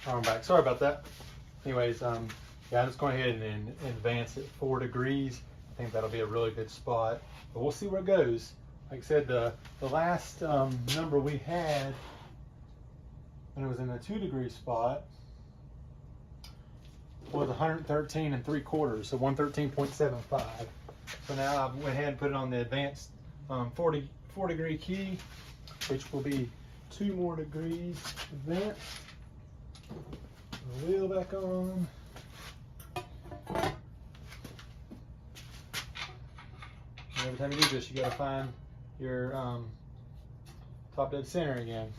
arm back. Sorry about that. Anyways, yeah, I'm just going ahead and advance it 4 degrees. I think that'll be a really good spot, but we'll see where it goes. Like I said, the last number we had when it was in the 2 degree spot was 113 3/4, so 113.75. So now I went ahead and put it on the advanced 4 degree key, which will be 2 more degrees advanced. The wheel back on. And every time you do this, you got to find your top dead center again.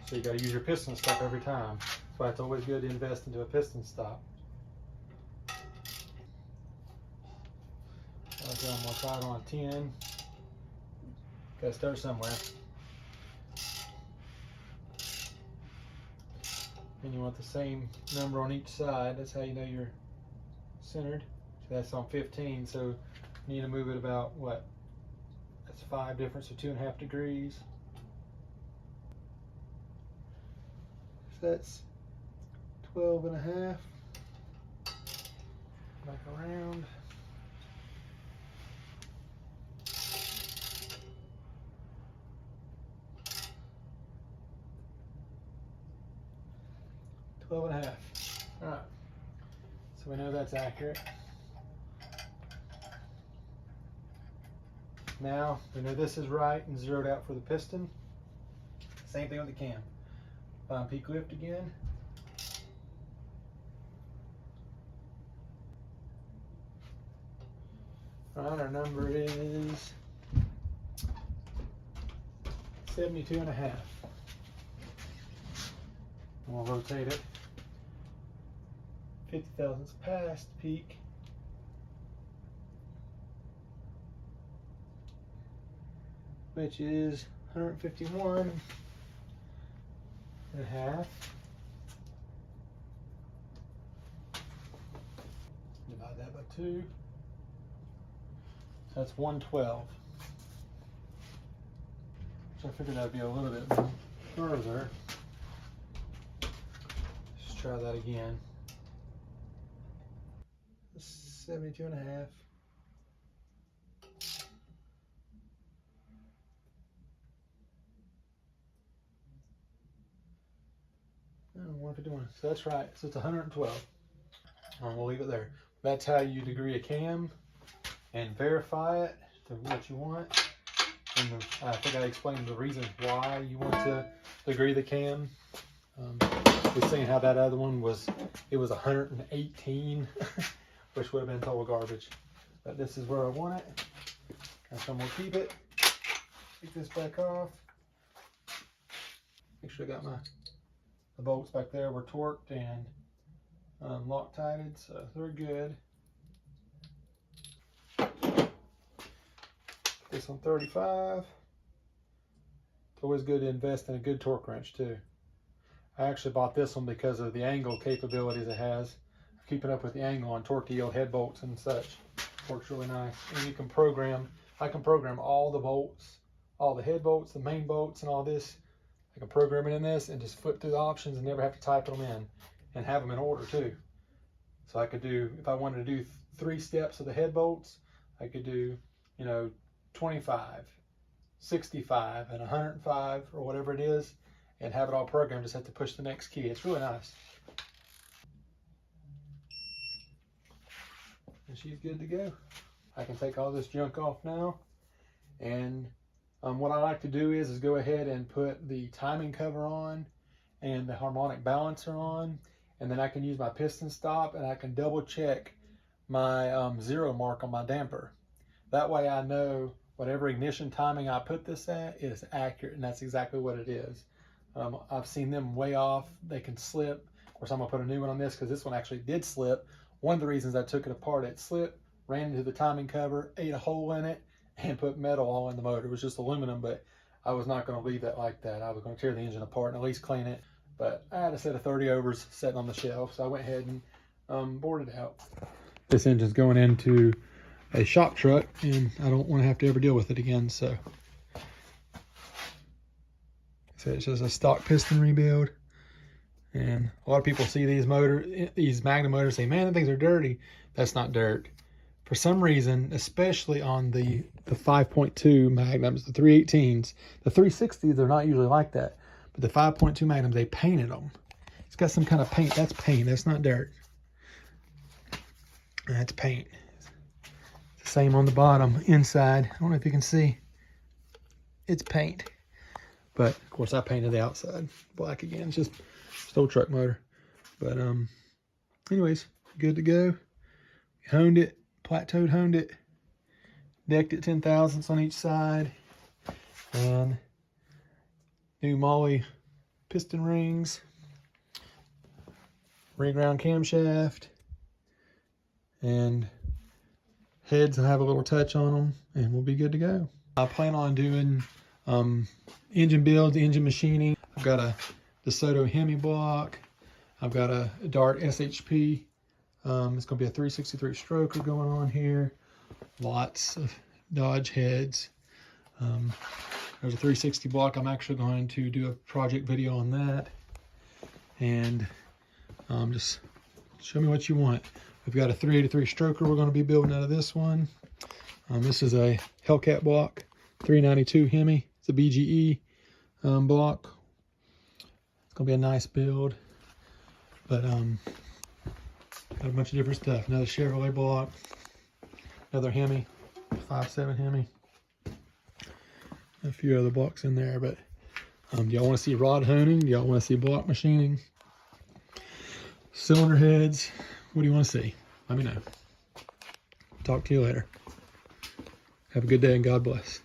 So you got to use your piston stop every time. That's why it's always good to invest into a piston stop. Okay, I'm gonna try it on 10. Got to start somewhere. And you want the same number on each side. That's how you know you're centered. So that's on 15, so you need to move it about, what? That's 5 difference, so 2.5 degrees. So that's 12.5. Back around. All right, so we know that's accurate. Now we know this is right and zeroed out for the piston. Same thing with the cam. Find peak lift again. All right, our number is 72.5. We'll rotate it 50 thousandths past peak. Which is 151.5. Divide that by 2. So that's 112. So I figured that'd be a little bit further. Let's try that again. 72.5. Oh, 151. So that's right. So it's 112. We'll leave it there. That's how you degree a cam and verify it to what you want. And I think I explained the reasons why you want to degree the cam. We've seen how that other one was, it was 118, which would have been total garbage. But this is where I want it. So I'm going to keep it. Take this back off. Make sure I got the bolts back there were torqued and Loctited, so they're good. This on 35. It's always good to invest in a good torque wrench too. I actually bought this one because of the angle capabilities it has. Keeping up with the angle on torque to yield head bolts and such. Works really nice. And you can program, I can program all the bolts, all the head bolts, the main bolts and all this. I can program it in this and just flip through the options and never have to type them in and have them in order too. So I could do, if I wanted to do 3 steps of the head bolts, I could do, 25, 65, and 105 or whatever it is, and have it all programmed. Just have to push the next key. It's really nice. And she's good to go. I can take all this junk off now. And what I like to do is go ahead and put the timing cover on and the harmonic balancer on. And then I can use my piston stop and I can double check my 0 mark on my damper. That way I know whatever ignition timing I put this at is accurate, and that's exactly what it is. I've seen them way off. They can slip. Of course, I'm going to put a new one on this because this one actually did slip. One of the reasons I took it apart, it slipped, ran into the timing cover, ate a hole in it, and put metal all in the motor. It was just aluminum, but I was not going to leave that like that. I was going to tear the engine apart and at least clean it. But I had a set of 30 overs sitting on the shelf, so I went ahead and bored it out. This engine's going into a shop truck, and I don't want to have to ever deal with it again. So it's just a stock piston rebuild. And a lot of people see these Magnum motors, say, man, the things are dirty. That's not dirt. For some reason, especially on the 5.2 Magnums, the 318s, the 360s, they're not usually like that. But the 5.2 Magnums, they painted them. It's got some kind of paint. That's paint. That's not dirt. That's paint. It's the same on the bottom, inside. I don't know if you can see. It's paint. But, of course, I painted the outside black again. It's just old truck motor. But, anyways, good to go. Honed it. Plateaued, honed it. Decked it 10 thousandths on each side. And new Molly piston rings. Reground camshaft. And heads will have a little touch on them. And we'll be good to go. I plan on doing engine builds, engine machining. I've got a DeSoto Hemi block. I've got a Dart SHP. It's going to be a 363 stroker going on here. Lots of Dodge heads. There's a 360 block. I'm actually going to do a project video on that. And just show me what you want. We've got a 383 stroker we're going to be building out of this one. This is a Hellcat block, 392 Hemi. It's a BGE block. It's going to be a nice build. But got a bunch of different stuff. Another Chevrolet block. Another Hemi. 5.7 Hemi. A few other blocks in there. But do y'all want to see rod honing? Do y'all want to see block machining? Cylinder heads? What do you want to see? Let me know. Talk to you later. Have a good day and God bless.